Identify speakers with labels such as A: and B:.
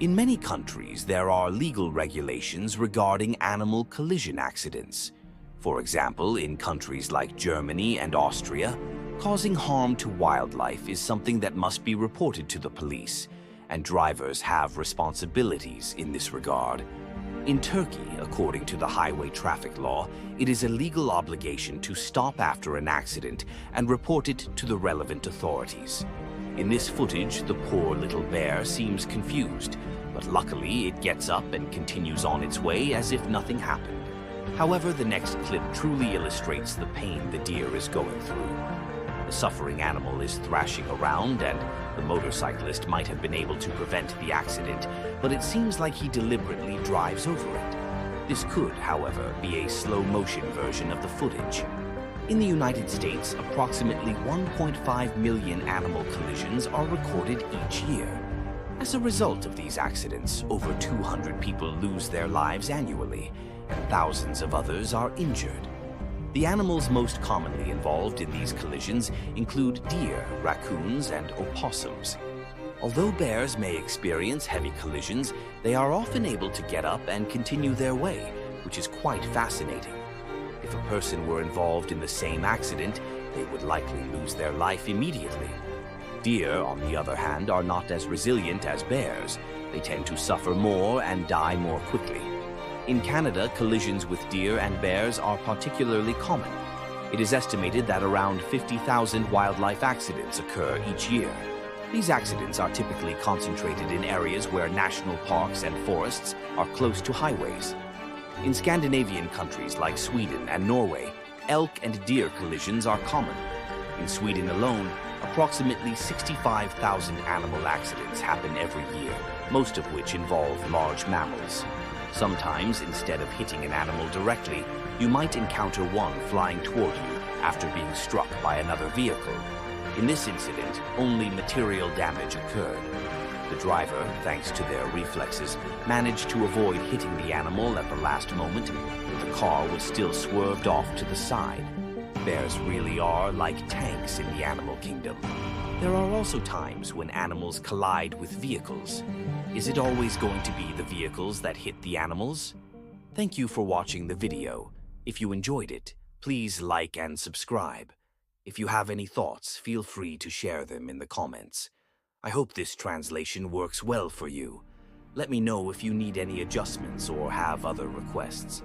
A: In many countries, there are legal regulations regarding animal collision accidents. For example, in countries like Germany and Austria, causing harm to wildlife is something that must be reported to the police, and drivers have responsibilities in this regard. In Turkey, according to the highway traffic law, it is a legal obligation to stop after an accident and report it to the relevant authorities. In this footage, the poor little bear seems confused, but luckily it gets up and continues on its way as if nothing happened. However, the next clip truly illustrates the pain the deer is going through. The suffering animal is thrashing around, and the motorcyclist might have been able to prevent the accident, but it seems like he deliberately drives over it. This could, however, be a slow-motion version of the footage. In the United States, approximately 1.5 million animal collisions are recorded each year. As a result of these accidents, over 200 people lose their lives annually, and thousands of others are injured. The animals most commonly involved in these collisions include deer, raccoons, and opossums. Although bears may experience heavy collisions, they are often able to get up and continue their way, which is quite fascinating. If a person were involved in the same accident, they would likely lose their life immediately. Deer, on the other hand, are not as resilient as bears. They tend to suffer more and die more quickly. In Canada, collisions with deer and bears are particularly common. It is estimated that around 50,000 wildlife accidents occur each year. These accidents are typically concentrated in areas where national parks and forests are close to highways. In Scandinavian countries like Sweden and Norway, elk and deer collisions are common. In Sweden alone, approximately 65,000 animal accidents happen every year, most of which involve large mammals. Sometimes, instead of hitting an animal directly, you might encounter one flying toward you after being struck by another vehicle. In this incident, only material damage occurred. The driver, thanks to their reflexes, managed to avoid hitting the animal at the last moment, but the car was still swerved off to the side. Bears really are like tanks in the animal kingdom. There are also times when animals collide with vehicles. Is it always going to be the vehicles that hit the animals? Thank you for watching the video. If you enjoyed it, please like and subscribe. If you have any thoughts, feel free to share them in the comments. I hope this translation works well for you. Let me know if you need any adjustments or have other requests.